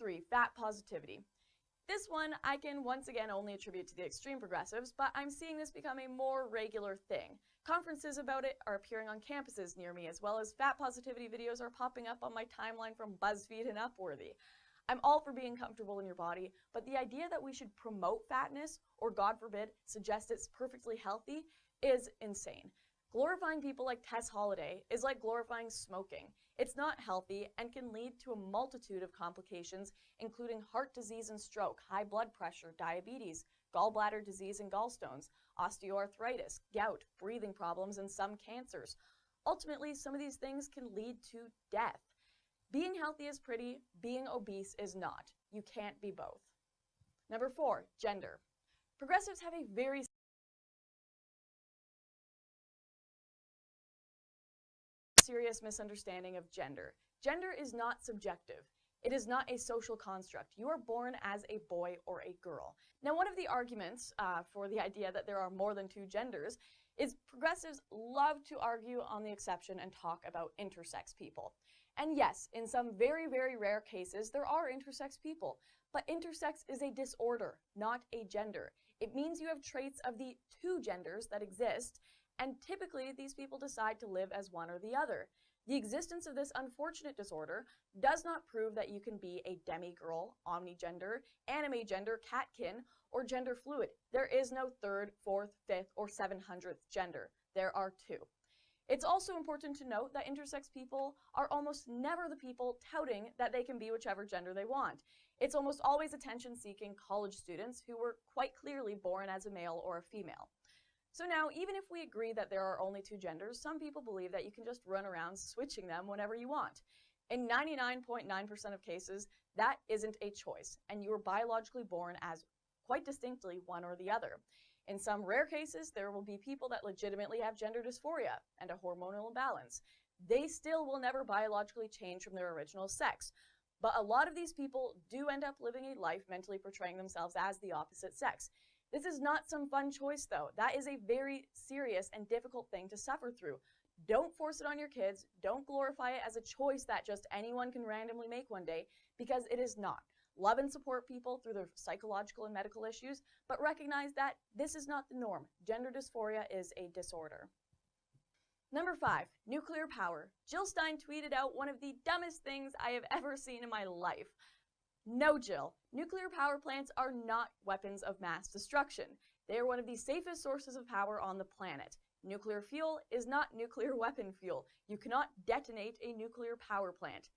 3, fat positivity. This one I can once again only attribute to the extreme progressives, but I'm seeing this become a more regular thing. Conferences about it are appearing on campuses near me, as well as fat positivity videos are popping up on my timeline from BuzzFeed and Upworthy. I'm all for being comfortable in your body, but the idea that we should promote fatness, or God forbid, suggest it's perfectly healthy, is insane. Glorifying people like Tess Holliday is like glorifying smoking. It's not healthy and can lead to a multitude of complications, including heart disease and stroke, high blood pressure, diabetes, gallbladder disease and gallstones, osteoarthritis, gout, breathing problems, and some cancers. Ultimately, some of these things can lead to death. Being healthy is pretty, being obese is not. You can't be both. Number 4, gender. Progressives have a very serious misunderstanding of gender. Gender is not subjective. It is not a social construct. You are born as a boy or a girl. Now, one of the arguments for the idea that there are more than 2 genders is progressives love to argue on the exception and talk about intersex people. And yes, in some very, very rare cases, there are intersex people, but intersex is a disorder, not a gender. It means you have traits of the 2 genders that exist, and typically these people decide to live as one or the other. The existence of this unfortunate disorder does not prove that you can be a demigirl, omnigender, anime gender, catkin, or gender fluid. There is no 3rd, 4th, 5th, or 700th gender. There are 2. It's also important to note that intersex people are almost never the people touting that they can be whichever gender they want. It's almost always attention-seeking college students who were quite clearly born as a male or a female. So now, even if we agree that there are only 2 genders, some people believe that you can just run around switching them whenever you want. In 99.9% of cases, that isn't a choice, and you were biologically born as quite distinctly one or the other. In some rare cases, there will be people that legitimately have gender dysphoria and a hormonal imbalance. They still will never biologically change from their original sex. But a lot of these people do end up living a life mentally portraying themselves as the opposite sex. This is not some fun choice, though. That is a very serious and difficult thing to suffer through. Don't force it on your kids. Don't glorify it as a choice that just anyone can randomly make one day, because it is not. Love and support people through their psychological and medical issues, but recognize that this is not the norm. Gender dysphoria is a disorder. Number 5, nuclear power. Jill Stein tweeted out one of the dumbest things I have ever seen in my life. No, Jill. Nuclear power plants are not weapons of mass destruction. They are one of the safest sources of power on the planet. Nuclear fuel is not nuclear weapon fuel. You cannot detonate a nuclear power plant.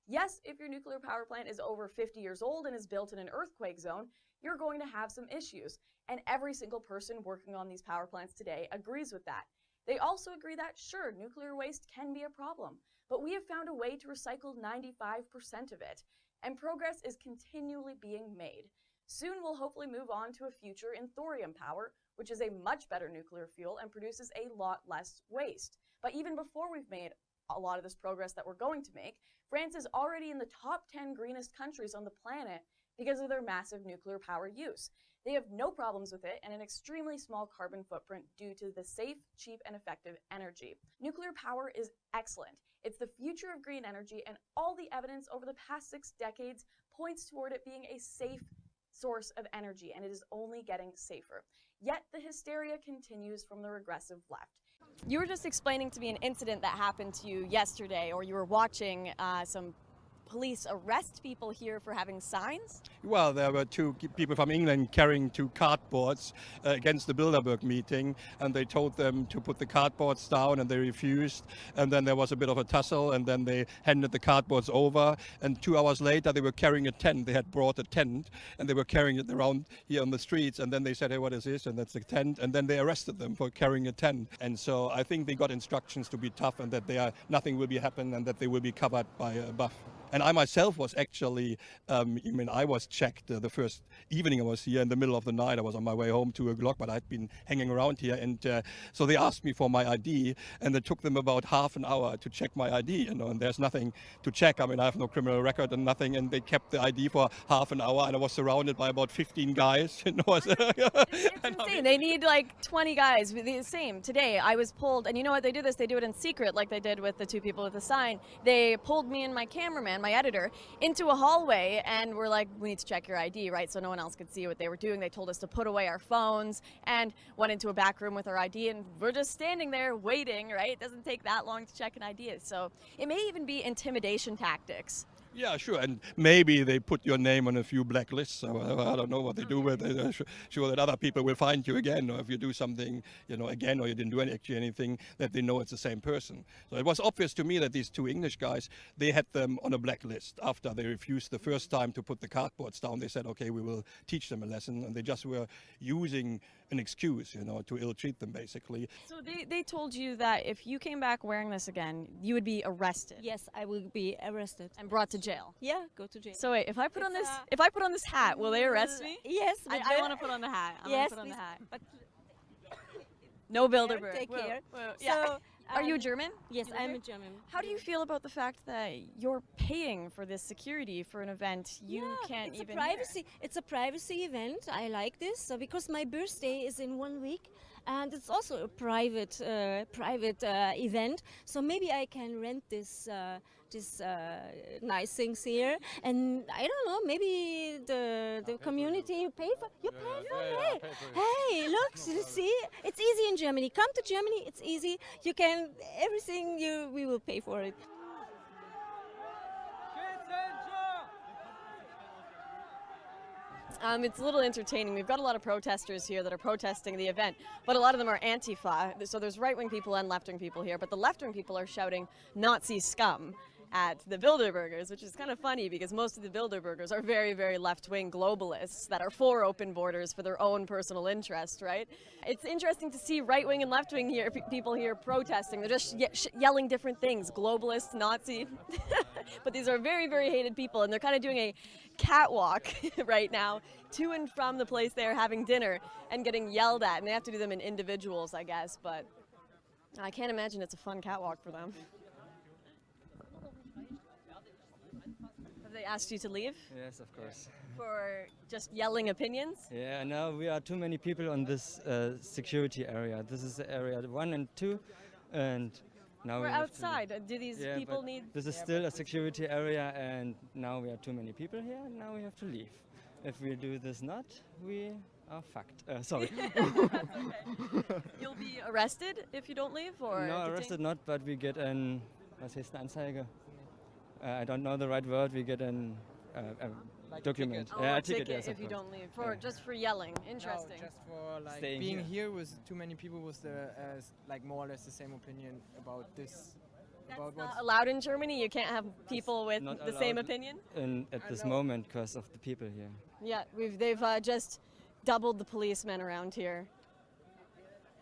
Yes, if your nuclear power plant is over 50 years old and is built in an earthquake zone, you're going to have some issues. And every single person working on these power plants today agrees with that. They also agree that, sure, nuclear waste can be a problem, but we have found a way to recycle 95% of it. And progress is continually being made. Soon we'll hopefully move on to a future in thorium power, which is a much better nuclear fuel and produces a lot less waste. But even before we've made a lot of this progress that we're going to make, France is already in the top 10 greenest countries on the planet because of their massive nuclear power use. They have no problems with it and an extremely small carbon footprint due to the safe, cheap, and effective energy. Nuclear power is excellent. It's the future of green energy, and all the evidence over the past 6 decades points toward it being a safe source of energy, and it is only getting safer. Yet the hysteria continues from the regressive left. You were just explaining to me an incident that happened to you yesterday, or you were watching some police arrest people here for having signs? Well, there were 2 people from England carrying 2 cardboards against the Bilderberg meeting, and they told them to put the cardboards down, and they refused. And then there was a bit of a tussle, and then they handed the cardboards over. And 2 hours later, they were carrying a tent. They had brought a tent, and they were carrying it around here on the streets. And then they said, "Hey, what is this?" And that's a tent. And then they arrested them for carrying a tent. And so I think they got instructions to be tough, and that nothing will be happen, and that they will be covered by a buff. And I myself was actually, I was checked the first evening I was here in the middle of the night. I was on my way home, 2 o'clock, but I'd been hanging around here. And so they asked me for my ID, and it took them about half an hour to check my ID, and there's nothing to check. I have no criminal record and nothing, and they kept the ID for half an hour, and I was surrounded by about 15 guys. It's insane. They need like 20 guys. The same. Today, I was pulled, and you know what? They do this. They do it in secret, like they did with the 2 people with the sign. They pulled me and my cameraman and my editor into a hallway, and we're like, we need to check your ID, right? So no one else could see what they were doing. They told us to put away our phones and went into a back room with our ID, and we're just standing there waiting, right? It doesn't take that long to check an ID. So it may even be intimidation tactics. Yeah, sure, and maybe they put your name on a few blacklists. So I don't know what they do with it. Sure that other people will find you again, or if you do something, again, or you didn't do actually anything, that they know it's the same person. So it was obvious to me that these two English guys, they had them on a blacklist. After they refused the first time to put the cardboards down, they said, okay, we will teach them a lesson, and they just were using an excuse, to ill-treat them, basically. So they told you that if you came back wearing this again, you would be arrested. Yes, I will be arrested And brought to jail. Yeah, go to jail. So wait, if I put on this hat, will they arrest me? Yes, I want to put on the hat. Yes, put on the please. hat. But No Bilderberg. take care. Yeah. So, Are you German? Yes, You live I'm here? a German. How do you feel about the fact that you're paying for this security for an event you can't it's even a privacy. It's a privacy event. I like this because my birthday is in 1 week, and it's also a private event. So maybe I can rent this nice things here, and I don't know. Maybe the community you pay for. You pay for it. Hey, look, you see, it's easy in Germany. Come to Germany. It's easy. You can everything. We will pay for it. It's a little entertaining. We've got a lot of protesters here that are protesting the event, but a lot of them are Antifa. So there's right-wing people and left-wing people here, but the left-wing people are shouting Nazi scum at the Bilderbergers, which is kind of funny because most of the Bilderbergers are very, very left-wing globalists that are for open borders for their own personal interest, right? It's interesting to see right-wing and left-wing here, people here protesting. They're just yelling different things, globalist, Nazi. But these are very, very hated people, and they're kind of doing a catwalk right now to and from the place they're having dinner and getting yelled at, and they have to do them in individuals, I guess, but I can't imagine it's a fun catwalk for them. Have they asked you to leave Yes, of course. for just yelling opinions? Yeah, now we are too many people on this security area. This is area 1 and 2, and now We're we have to leave. outside. Do these Yeah, people but need... This is still a security area, and now we are too many people here, and now we have to leave. If we do this not, we are fucked. Sorry. You'll be arrested if you don't leave, or No, arrested not, but we get an, was heißt eine Anzeige? I don't know the right word. We get an document. Oh, Yeah, a a ticket, ticket yes, if of you course. don't leave, for Yeah. just for yelling. Interesting. No, just for like Staying being here. here with too many people with the like more or less the same opinion about this. About Not what's allowed in Germany. You can't have people with Not the same allowed. opinion. At this know. moment, because of the people here. Yeah, they've just doubled the policemen around here.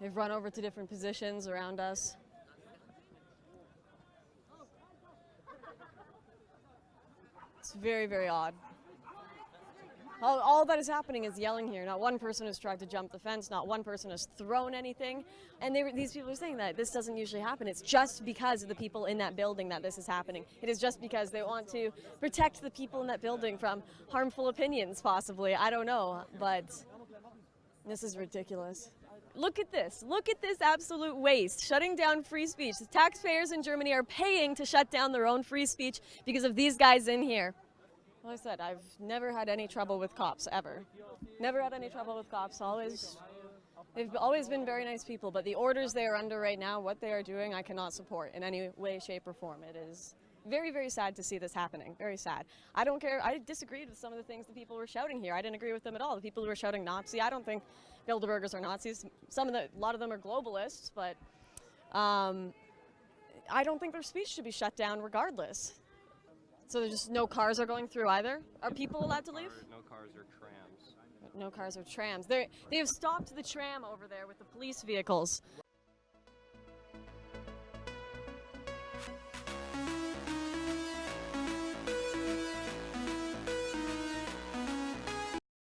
They've run over to different positions around us. It's very, very odd. All that is happening is yelling here. Not one person has tried to jump the fence. Not one person has thrown anything. And these people are saying that this doesn't usually happen. It's just because of the people in that building that this is happening. It is just because they want to protect the people in that building from harmful opinions, possibly. I don't know, but this is ridiculous. Look at this. Look at this absolute waste. Shutting down free speech. The taxpayers in Germany are paying to shut down their own free speech because of these guys in here. Like I said, I've never had any trouble with cops, ever. Never had any trouble with cops. They've always been very nice people, but the orders they are under right now, what they are doing, I cannot support in any way, shape, or form. It is very, very sad to see this happening. Very sad. I don't care. I disagreed with some of the things the people were shouting here. I didn't agree with them at all. The people who were shouting Nazi, I don't think Bilderbergers are Nazis. A lot of them are globalists, but I don't think their speech should be shut down regardless. So there's just no cars are going through either? Are people allowed to leave? No cars or trams. No cars or trams. They have stopped the tram over there with the police vehicles.